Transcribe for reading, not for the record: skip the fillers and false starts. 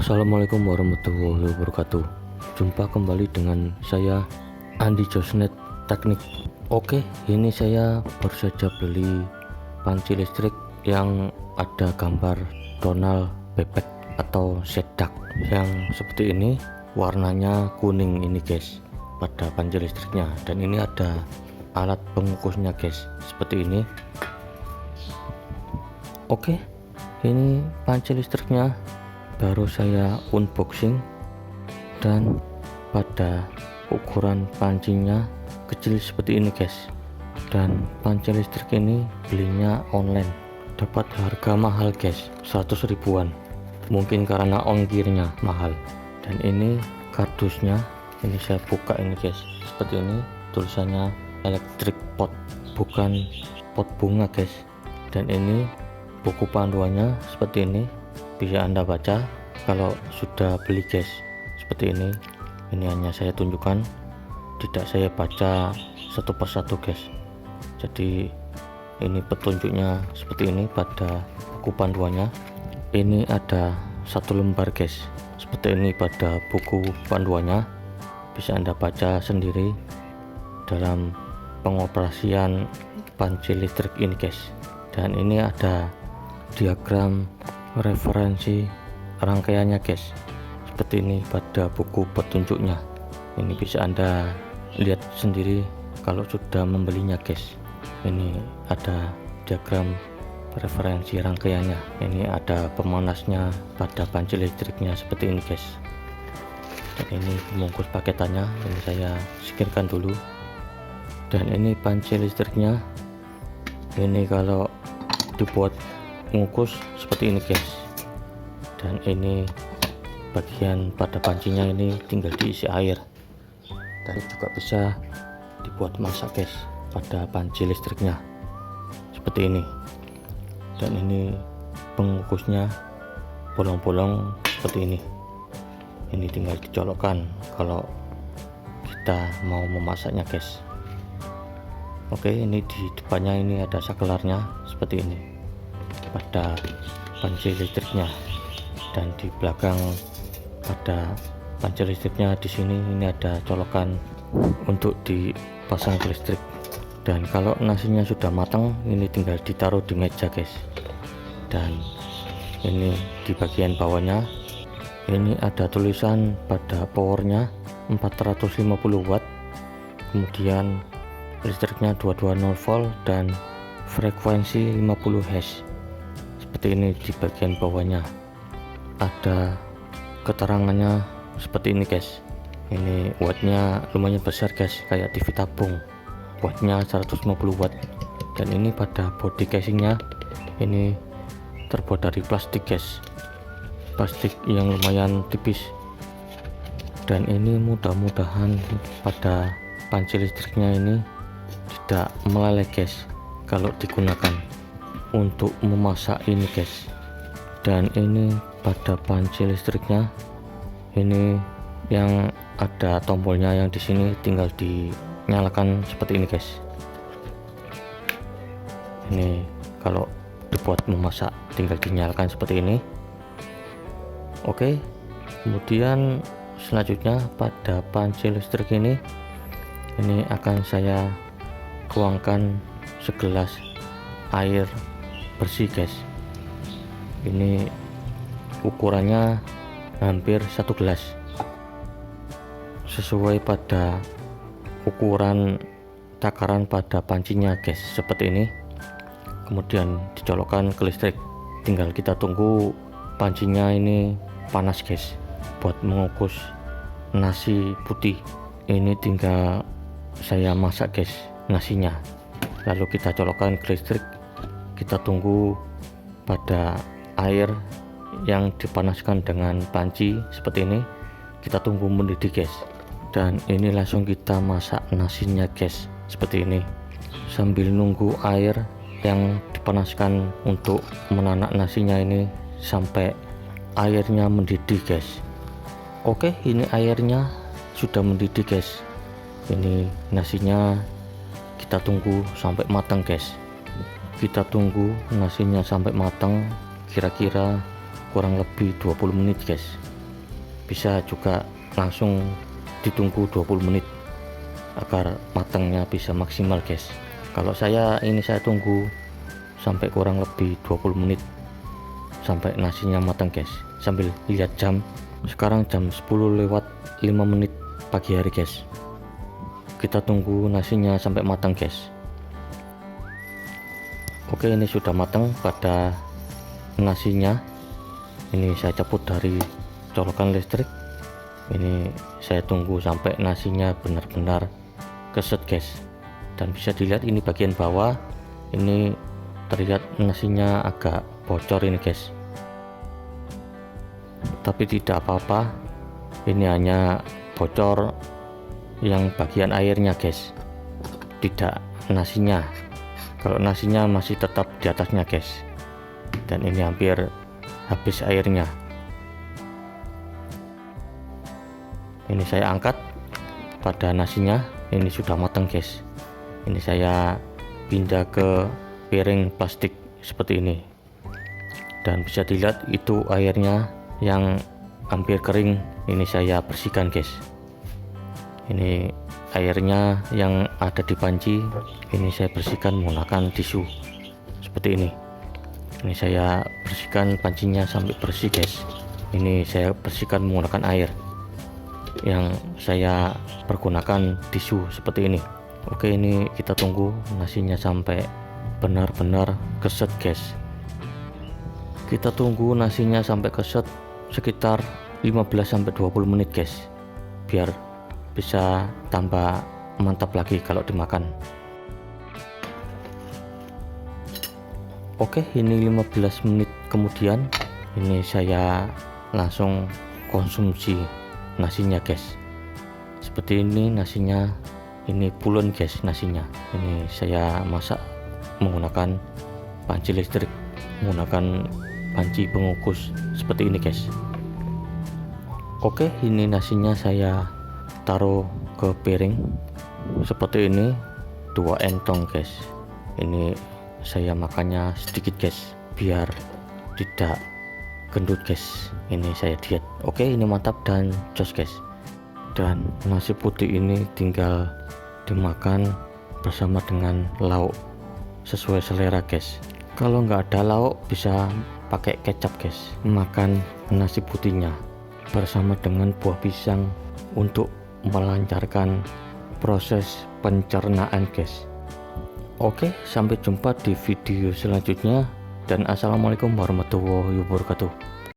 Assalamualaikum warahmatullahi wabarakatuh. Jumpa kembali dengan saya Andi Josnet Teknik. Oke, ini saya baru saja beli panci listrik yang ada gambar Donald bebek atau sedak yang seperti ini, warnanya kuning ini guys pada panci listriknya, dan ini ada alat pengukusnya guys seperti ini. Oke, ini panci listriknya baru saya unboxing, dan pada ukuran pancinya kecil seperti ini guys. Dan panci listrik ini belinya online, dapat harga mahal guys, 100 ribuan, mungkin karena ongkirnya mahal. Dan ini kardusnya, ini saya buka ini guys, seperti ini tulisannya electric pot, bukan pot bunga guys. Dan ini buku panduannya seperti ini, bisa Anda baca kalau sudah beli guys, seperti ini. Ini hanya saya tunjukkan, tidak saya baca satu persatu guys. Jadi ini petunjuknya seperti ini pada buku panduannya. Ini ada satu lembar guys, seperti ini pada buku panduannya, bisa Anda baca sendiri dalam pengoperasian panci listrik ini guys. Dan ini ada diagram referensi rangkaiannya guys, seperti ini pada buku petunjuknya. Ini bisa Anda lihat sendiri kalau sudah membelinya guys. Ini ada diagram referensi rangkaiannya, ini ada pemanasnya pada panci listriknya seperti ini guys. Dan ini bungkus paketannya, ini saya singkirkan dulu. Dan ini panci listriknya, ini kalau dibuat mengukus seperti ini guys. Dan ini bagian pada pancinya, ini tinggal diisi air, dan juga bisa dibuat masak guys pada panci listriknya seperti ini. Dan ini pengukusnya bolong-bolong seperti ini, ini tinggal dicolokkan kalau kita mau memasaknya guys. Oke, ini di depannya ini ada saklarnya seperti ini pada panci listriknya, dan di belakang pada panci listriknya di sini ini ada colokan untuk dipasang ke listrik. Dan kalau nasinya sudah matang, ini tinggal ditaruh di meja guys. Dan ini di bagian bawahnya ini ada tulisan pada powernya 450 watt, kemudian listriknya 220 volt dan frekuensi 50 Hz. Seperti ini di bagian bawahnya ada keterangannya seperti ini guys. Ini wattnya lumayan besar guys, kayak TV tabung, wattnya 150 watt. Dan ini pada body casingnya ini terbuat dari plastik guys, plastik yang lumayan tipis. Dan ini mudah-mudahan pada panci listriknya ini tidak meleleh guys kalau digunakan untuk memasak ini guys. Dan ini pada panci listriknya ini yang ada tombolnya, yang di sini tinggal dinyalakan seperti ini guys. Ini kalau dibuat memasak tinggal dinyalakan seperti ini. Oke, kemudian selanjutnya pada panci listrik ini akan saya tuangkan segelas air bersih guys. Ini ukurannya hampir 1 gelas, sesuai pada ukuran takaran pada pancinya guys, seperti ini. Kemudian dicolokkan ke listrik, tinggal kita tunggu pancinya ini panas guys buat mengukus nasi putih. Ini tinggal saya masak guys nasinya, lalu kita colokkan ke listrik, kita tunggu pada air yang dipanaskan dengan panci seperti ini, kita tunggu mendidih guys. Dan ini langsung kita masak nasinya guys seperti ini, sambil nunggu air yang dipanaskan untuk menanak nasinya ini sampai airnya mendidih guys. Oke, ini airnya sudah mendidih guys. Ini nasinya kita tunggu sampai matang guys. Kita tunggu nasinya sampai matang, kira-kira kurang lebih 20 menit guys. bisa juga langsung ditunggu 20 menit agar matangnya bisa maksimal guys. Kalau saya tunggu sampai kurang lebih 20 menit sampai nasinya matang guys. Sambil lihat jam, sekarang jam 10 lewat 5 menit pagi hari guys. Kita tunggu nasinya sampai matang guys. Oke, ini sudah matang pada nasinya. Ini saya cabut dari colokan listrik. Ini saya tunggu sampai nasinya benar-benar keset guys. Dan bisa dilihat ini bagian bawah, ini terlihat nasinya agak bocor ini guys. Tapi tidak apa-apa, ini hanya bocor yang bagian airnya guys, tidak nasinya. Kalau nasinya masih tetap di atasnya guys. Dan ini hampir habis airnya. Ini saya angkat pada nasinya, ini sudah matang guys. Ini saya pindah ke piring plastik seperti ini. Dan bisa dilihat itu airnya yang hampir kering, ini saya bersihkan guys. Ini airnya yang ada di panci, ini saya bersihkan menggunakan tisu seperti ini. Ini saya bersihkan pancinya sampai bersih guys. Ini saya bersihkan menggunakan air yang saya pergunakan tisu seperti ini. Oke, ini kita tunggu nasinya sampai benar-benar keset guys. Kita tunggu nasinya sampai keset sekitar 15-20 menit guys, biar bisa tambah mantap lagi kalau dimakan. Oke, ini 15 menit kemudian ini saya langsung konsumsi nasinya guys. Seperti ini nasinya, ini pulen guys nasinya. Ini saya masak menggunakan panci listrik, menggunakan panci pengukus seperti ini guys. Oke, ini nasinya saya taruh ke piring seperti ini, 2 entong guys. Ini saya makannya sedikit guys, biar tidak gendut guys. Ini saya diet. Oke, ini mantap dan jos guys. Dan nasi putih ini tinggal dimakan bersama dengan lauk sesuai selera guys. Kalau nggak ada lauk bisa pakai kecap guys. Makan nasi putihnya bersama dengan buah pisang untuk melancarkan proses pencernaan guys. Oke, sampai jumpa di video selanjutnya dan assalamualaikum warahmatullahi wabarakatuh.